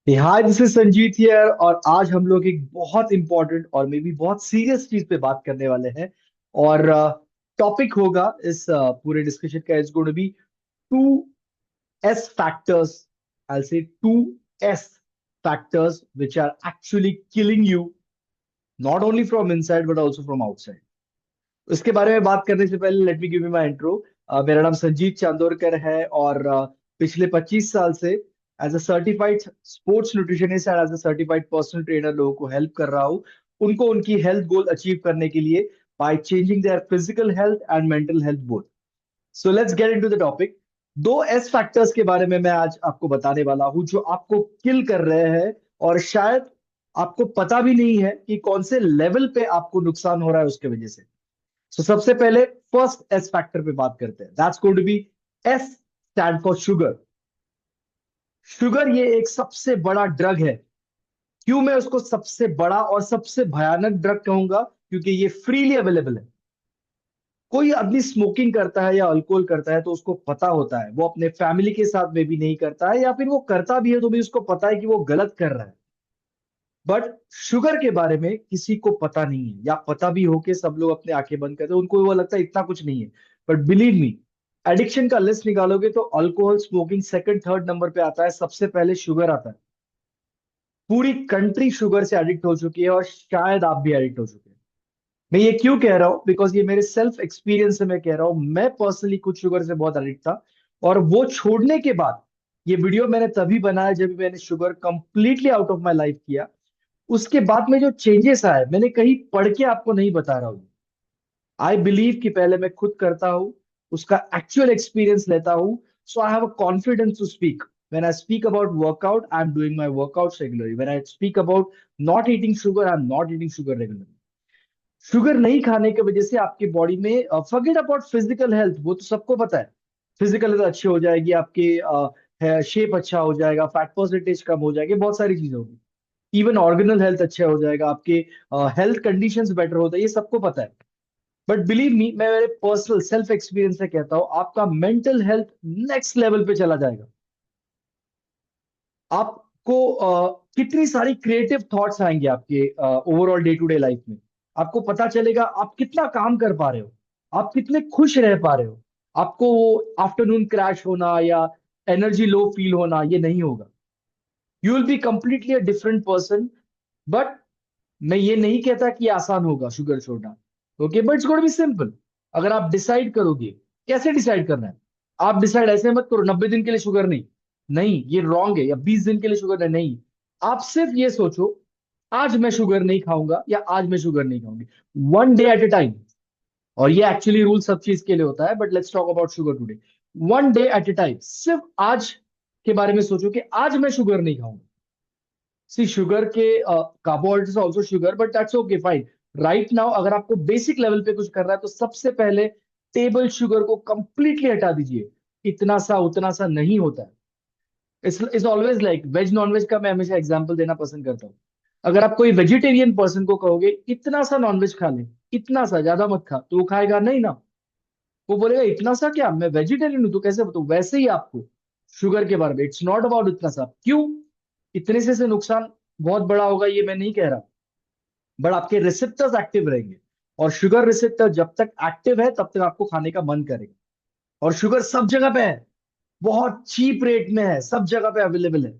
Hi, this is Sanjeet here. और आज हम लोग एक बहुत इंपॉर्टेंट और मे बी बहुत सीरियस चीज पे बात करने वाले हैं। और टॉपिक होगा इस पूरे डिस्कशन का, is going to be two S factors. I say two S factors which are actually killing you, not only from inside but also from outside. इसके बारे में बात करने से पहले let me give you my intro. मेरा नाम संजीत चांदोरकर है और पिछले 25 साल से as a certified sports nutritionist and as a certified personal trainer लोगों को हेल्प कर रहा हूँ उनको उनकी हेल्थ गोल अचीव करने के लिए, by changing their physical health and mental health both. So let's get into the topic. दो एस फैक्टर्स के बारे में मैं आज आपको बताने वाला हूं जो आपको किल कर रहे हैं, और शायद आपको पता भी नहीं है कि कौन से लेवल पे आपको नुकसान हो रहा है उसके वजह से। सबसे पहले फर्स्ट एस फैक्टर पे बात करते हैं। That's going to be S stand for sugar. Sugar ये एक सबसे बड़ा ड्रग है। क्यों मैं उसको सबसे बड़ा और सबसे भयानक ड्रग कहूंगा? क्योंकि ये फ्रीली अवेलेबल है। कोई आदमी स्मोकिंग करता है या अल्कोहल करता है तो उसको पता होता है वो अपने फैमिली के साथ में भी नहीं करता है, या फिर वो करता भी है तो भी उसको पता है कि वो गलत कर रहा है। बट शुगर के बारे में किसी को पता नहीं है, या पता भी हो के सब लोग अपने आंखें बंद करते हैं, उनको वो लगता है इतना कुछ नहीं है। बट बिलीव मी, एडिक्शन का लिस्ट निकालोगे तो alcohol smoking second third number पे आता है, सबसे पहले शुगर आता है। पूरी कंट्री शुगर से एडिक्ट हो चुकी है और शायद आप भी एडिक्ट हो चुके हैं। मैं ये क्यों कह रहा हूं? बिकॉज ये मेरे सेल्फ एक्सपीरियंस से मैं कह रहा हूं। मैं पर्सनली खुद शुगर से बहुत एडिक्ट था, और वो छोड़ने के बाद ये वीडियो मैंने तभी बनाया जब मैंने sugar completely out of my life किया। उसके बाद में जो चेंजेस आए मैंने कहीं पढ़ के आपको नहीं बता रहा हूँ। आई बिलीव कि पहले मैं खुद करता हूँ, उसका एक्चुअल एक्सपीरियंस लेता हूँ। So I have a confidence to speak. When I speak about workout, I'm doing my workouts regularly. When I speak about not eating sugar, I'm not eating sugar regularly. Sugar नहीं खाने की वजह से आपकी body में, forget about physical health, वो तो सबको पता है। फिजिकल हेल्थ अच्छी हो जाएगी आपके, शेप अच्छा हो जाएगा, फैट परसेंटेज कम हो जाएगी, बहुत सारी चीजें होगी। इवन ऑर्गेनल हेल्थ अच्छा हो जाएगा, आपके हेल्थ कंडीशंस बेटर होता है, ये सबको पता है। बट बिलीव मी, मैं मेरे पर्सनल सेल्फ एक्सपीरियंस से कहता हूँ, आपका मेंटल हेल्थ नेक्स्ट लेवल पे चला जाएगा। आपको कितनी सारी क्रिएटिव थॉट्स आएंगे आपके overall day to day life में। आपको पता चलेगा आप कितना काम कर पा रहे हो, आप कितने खुश रह पा रहे हो। आपको आफ्टरनून क्रैश होना या एनर्जी लो फील होना ये नहीं होगा। You will be completely a different person. But मैं ये नहीं कहता कि आसान होगा शुगर छोड़ना। Okay, but it's gonna be simple. अगर आप डिसाइड करोगे। कैसे डिसाइड करना है? आप डिसाइड ऐसे मत करो 90 दिन के लिए शुगर नहीं। नहीं, ये रॉन्ग है। या 20 दिन के लिए शुगर नहीं, नहीं। आप सिर्फ ये सोचो, आज मैं शुगर नहीं खाऊंगा या आज मैं शुगर नहीं खाऊंगी। One day at a time. और ये एक्चुअली रूल सब चीज के लिए होता है, but let's talk about sugar today. One day at a time. सिर्फ आज के बारे में सोचो कि आज मैं शुगर नहीं खाऊंगा। सी शुगर के carbohydrate is also sugar, but that's okay, fine. Right now अगर आपको बेसिक लेवल पे कुछ करना है तो सबसे पहले टेबल शुगर को कंप्लीटली हटा दीजिए। इतना सा उतना सा नहीं होता है। It's always like veg non veg का मैं हमेशा एग्जांपल देना पसंद करता हूँ। अगर आप कोई वेजिटेरियन पर्सन को कहोगे इतना सा नॉनवेज खा ले, इतना सा, ज्यादा मत खा, तो वो खाएगा नहीं ना। वो बोलेगा इतना सा क्या, मैं वेजिटेरियन हूं तो कैसे बताऊं। वैसे ही आपको शुगर के बारे में, इट्स नॉट अबाउट इतना सा। क्यों? इतने से नुकसान बहुत बड़ा होगा ये मैं नहीं कह रहा, बट आपके रिसेप्टर्स एक्टिव रहेंगे। और शुगर रिसेप्टर जब तक एक्टिव है तब तक आपको खाने का मन करेगा। और शुगर सब जगह पे है, बहुत चीप रेट में है, सब जगह पे अवेलेबल है।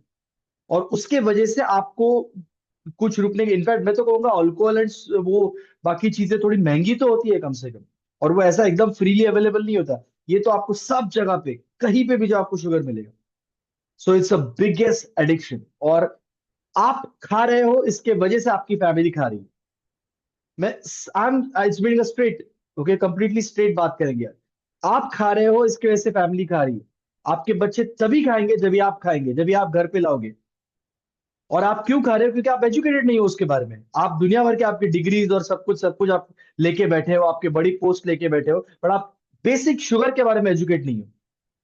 और उसके वजह से आपको कुछ रुकने के, इनफैक्ट मैं तो कहूंगा अल्कोहल एंड वो बाकी चीजें थोड़ी महंगी तो होती है कम से कम, और वो ऐसा एकदम फ्रीली अवेलेबल नहीं होता। ये तो आपको सब जगह पे कहीं पे भी जो आपको शुगर मिलेगा। So it's a biggest addiction. और आप खा रहे हो इसके वजह से आपकी फैमिली खा रही है। मैं I am it's being a straight, okay, completely straight बात करेंगे। आप खा रहे हो इसकी वजह से फैमिली खा रही है। आपके बच्चे तभी खाएंगे जब भी आप खाएंगे, जब भी आप घर पे लाओगे। और आप क्यों खा रहे हो? क्योंकि आप एजुकेटेड नहीं हो उसके बारे में। आप दुनिया भर के आपकी डिग्रीज और सब कुछ आप लेके बैठे हो, आपके बड़ी पोस्ट लेके बैठे हो, पर आप बेसिक शुगर के बारे में एजुकेट नहीं हो।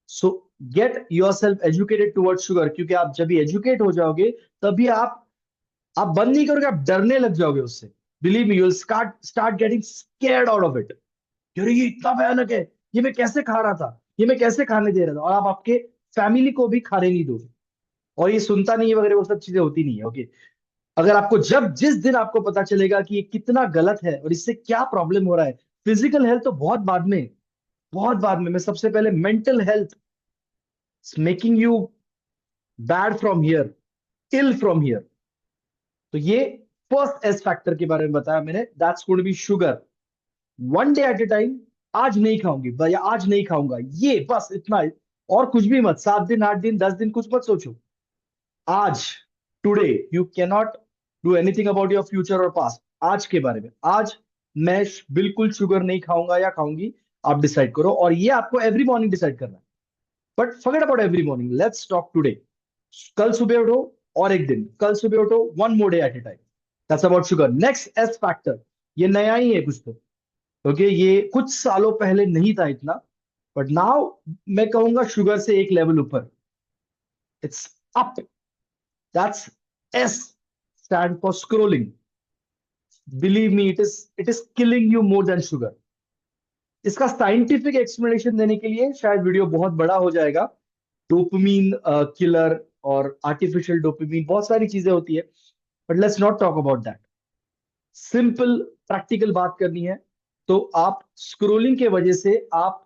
सो get your self educated towards sugar, क्योंकि आप जब भी एजुकेट हो जाओगे तभी आप बंद नहीं करोगे, आप डरने लग जाओगे उससे। Believe me, you will start getting scared out of it. अरे ये इतना भयानक है, ये मैं कैसे खा रहा था, ये मैं कैसे खाने दे रहा था। और आप आपके फैमिली को भी खाने नहीं दोगे। और ये सुनता नहीं है वगैरह, वो सब चीजें होती नहीं है। ओके, अगर आपको जब जिस दिन आपको पता चलेगा कि ये कितना गलत है और इससे क्या प्रॉब्लम हो रहा है, फिजिकल हेल्थ तो बहुत बाद में, बहुत बाद में, मैं सबसे पहले mental health making you bad from here, ill from here. तो ये फर्स्ट एस फैक्टर के बारे में बताया मैंने, that's going to be sugar. One day at a time, आज नहीं खाऊंगी भैया, आज नहीं खाऊंगा, ये बस इतना। और कुछ भी मत, 7 दिन 8 दिन 10 दिन कुछ मत सोचो। आज, today, you cannot do anything about your future और पास्ट। आज के बारे में, आज मैं बिल्कुल शुगर नहीं खाऊंगा या खाऊंगी, आप डिसाइड करो। और ये आपको एवरी मॉर्निंग डिसाइड करना है। But forget about every morning, let's talk today. कल सुबह उठो, और एक दिन कल सुबह उठो, one more day at a time. That's about sugar. Next S factor, ये नया ही है कुछ तो, ओके, ये कुछ सालों पहले नहीं था इतना, बट नाउ मैं कहूंगा शुगर से एक लेवल ऊपर, it's up. That's S stand for scrolling. Believe me, it is killing you more than sugar. इसका साइंटिफिक एक्सप्लेनेशन देने के लिए शायद वीडियो बहुत बड़ा हो जाएगा। डोपामीन किलर और आर्टिफिशियल डोपामीन, बहुत सारी चीजें होती है, but let's not talk about that. Simple practical बात करनी है, तो आप स्क्रोलिंग के वजह से आप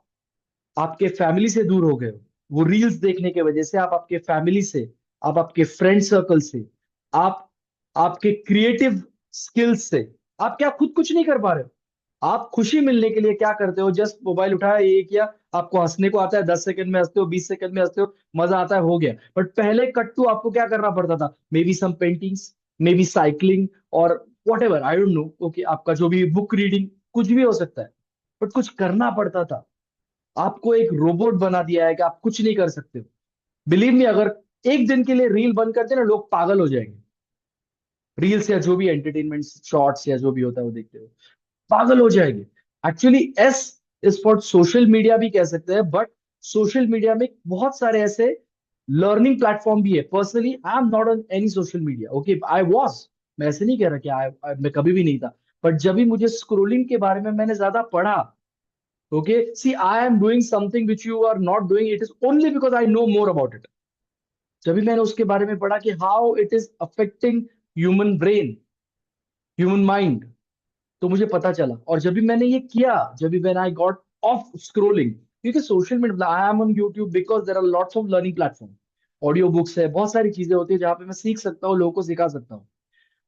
आपके फैमिली से दूर हो गए हो। वो रील्स देखने के वजह से आप आपके फैमिली से, आप आपके फ्रेंड सर्कल से, आप आपके क्रिएटिव स्किल्स से, आप क्या खुद कुछ नहीं कर पा रहे हो। आप खुशी मिलने के लिए क्या करते हो, जस्ट मोबाइल उठाया, ये किया, आपको हंसने को आता है, 10 सेकंड में हंसते हो, 20 सेकंड में हंसते हो, मजा आता है, हो गया। बट पहले कट्टू आपको क्या करना पड़ता था, maybe some paintings, maybe cycling, और whatever, I don't know, okay, आपका जो भी बुक रीडिंग, कुछ भी हो सकता है, बट कुछ करना पड़ता था। आपको एक रोबोट बना दिया है कि आप कुछ नहीं कर सकते हो। बिलीव मी, अगर एक दिन के लिए रील बंद करते ना, लोग पागल हो जाएंगे। रील्स या जो भी एंटरटेनमेंट शॉर्ट्स या जो भी होता है वो देखते हो, पागल हो जाएंगे। Actually S is for social media भी कह सकते हैं, बट सोशल मीडिया में बहुत सारे ऐसे लर्निंग प्लेटफॉर्म भी है। Personally I am not on any social media, okay, I was, मैं ऐसे नहीं कह रहा कि मैं कभी भी नहीं था, बट जब भी मुझे स्क्रोलिंग के बारे में मैंने ज्यादा पढ़ा, okay, see, I am doing something which you are not doing, it is only because I know more about it। जब भी मैंने उसके बारे में पढ़ा कि how it is affecting human brain, human mind, तो मुझे पता चला। और जब भी मैंने ये किया, जब भी when I got of scrolling, क्योंकि social media, I am on YouTube because there are lots of learning platform, audio books है, बहुत सारी चीजें होती है जहाँ पे मैं सीख सकता हूँ, लोगों को सिखा सकता हूँ।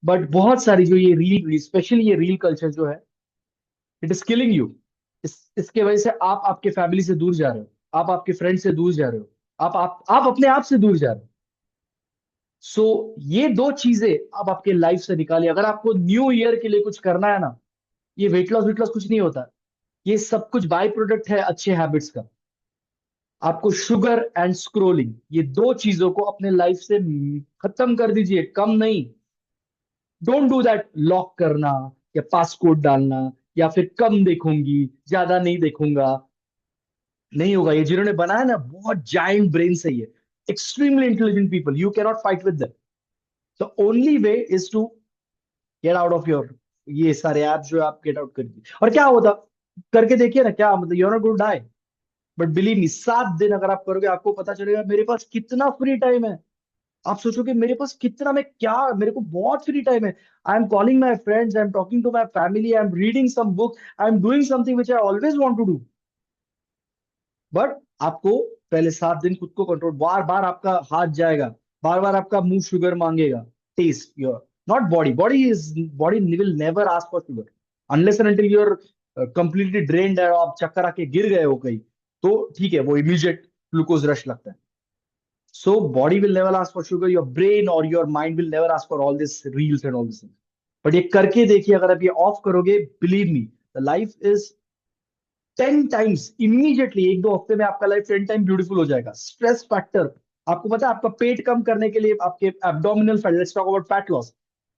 बट बहुत सारी जो ये रील, स्पेशली ये रील कल्चर जो है, इट इज किलिंग यू। इसके वजह से आप आपके फैमिली से दूर जा रहे हो, आप आपके फ्रेंड से दूर जा रहे हो, आप अपने आप से दूर जा रहे हो। सो ये दो चीजें आप आपके लाइफ से निकालिए। अगर आपको न्यू ईयर के लिए कुछ करना है ना, ये वेट लॉस कुछ नहीं होता, ये सब कुछ बाय प्रोडक्ट है अच्छे हैबिट्स का। आपको शुगर एंड स्क्रोलिंग, ये दो चीजों को अपने लाइफ से खत्म कर दीजिए, कम नहीं। डोंट डू दैट, लॉक करना या पासकोड डालना, या फिर कम देखूंगी, ज्यादा नहीं देखूंगा, नहीं होगा। ये जिन्होंने बनाया ना, बहुत जाइंट ब्रेन से, ये extremely intelligent people, you cannot fight with them. The only way is to get out of your, ये सारे ऐप जो है आप गेट आउट कर दीजिए। और क्या होता, करके देखिए ना, क्या मतलब, you are not going to die. But believe me, 7 दिन अगर आप करोगे, आपको पता चलेगा मेरे पास कितना फ्री टाइम है। आप सोचोगे मेरे पास कितना, मैं क्या, मेरे को बहुत फ्री टाइम है। I am calling my friends, I am talking to my family, I am reading some book, I am doing something which I always want to do. But आपको पहले 7 दिन खुद को कंट्रोल, बार बार आपका हाथ जाएगा, बार बार आपका मुंह शुगर मांगेगा, taste your, not body, body will never ask for sugar unless and until you're completely drained है, आप चक्कर आके गिर गए हो कहीं, तो ठीक है, वो इमीडिएट ग्लूकोज रश लगता है। So body will never ask for sugar, your brain और your mind will never ask for all this reels and all this. But ये करके देखिए, अगर आप ये ऑफ करोगे, believe me, the life is 10 times immediately, 1-2 हफ्ते में आपका लाइफ 10 टाइम ब्यूटीफुल हो जाएगा। स्ट्रेस फैक्टर, आपको पता है, आपका पेट कम करने के लिए, आपके abdominal fat, let's talk about fat loss.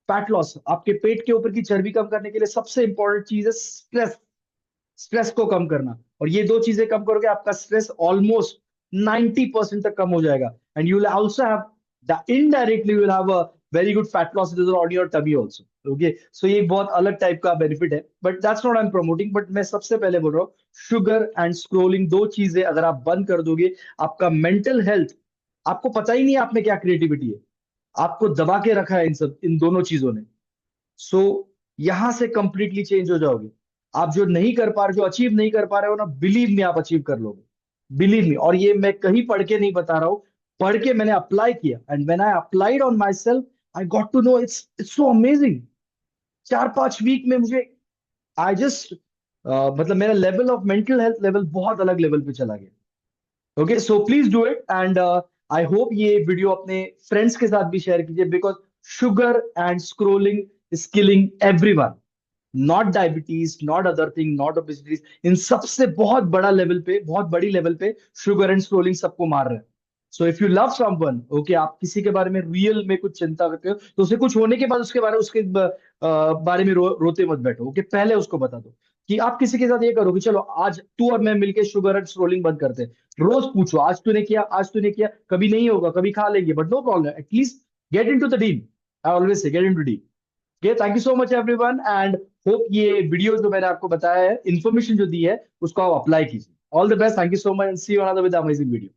Fat loss, आपके पेट के ऊपर की चर्बी कम करने के लिए सबसे इंपॉर्टेंट चीज है स्ट्रेस। स्ट्रेस को कम करना, और ये दो चीजें कम करोगे, आपका स्ट्रेस ऑलमोस्ट 90% तक कम हो जाएगा। And you will also have the indirectly will have a very good fat loss on your tummy also. Okay, so ये एक बहुत अलग टाइप का बेनिफिट है, but that's not I am promoting. But मैं सबसे पहले बोल रहा हूँ, शुगर एंड स्क्रोलिंग, दो चीजें अगर आप बंद कर दोगे, आपका मेंटल हेल्थ आपको पता ही नहीं है आप में क्या क्रिएटिविटी है, आपको दबा के रखा है इन दोनों चीजों ने। सो यहां से कंप्लीटली चेंज हो जाओगे। आप जो नहीं कर पा रहे, जो अचीव नहीं कर पा रहे हो ना, बिलीव मी आप अचीव कर लोगे, बिलीव मी। और ये मैं कहीं पढ़ के नहीं बता रहा हूँ, पढ़ के मैंने अप्लाई किया, and when I applied on myself I got to know it's so amazing. 4-5 week में मुझे, आई जस्ट मतलब मेरा level of mental health level बहुत अलग लेवल पे चला गया। Okay, so please do it, and I hope ये वीडियो अपने फ्रेंड्स के साथ भी शेयर कीजिए, because sugar and scrolling is killing everyone, not diabetes, not other thing, not obesities, इन सबसे बहुत बड़ा लेवल पे, बहुत बड़ी लेवल पे शुगर एंड स्क्रोलिंग सबको मार रहे हैं। So if you love someone, okay, आप किसी के बारे में रियल में कुछ चिंता करते हो, तो उसे कुछ होने के बाद उसके बारे उसके बारे में रोते मत बैठो। ओके, पहले उसको बता दो कि आप किसी के साथ ये करो कि चलो आज तू और मैं मिलके शुगर एंड स्क्रोलिंग बंद करते हैं। रोज पूछो, आज तूने किया, आज तूने किया, कभी नहीं होगा, कभी खा लेंगे, but no problem, at least get in to the deal. I always say get in to deal. Okay, thank you so much everyone, and hope ये वीडियो जो मैंने आपको बताया है, इन्फॉर्मेशन जो दी है, उसको आप अप्लाई कीजिए। All the best, thank you so much, and see you another with amazing video.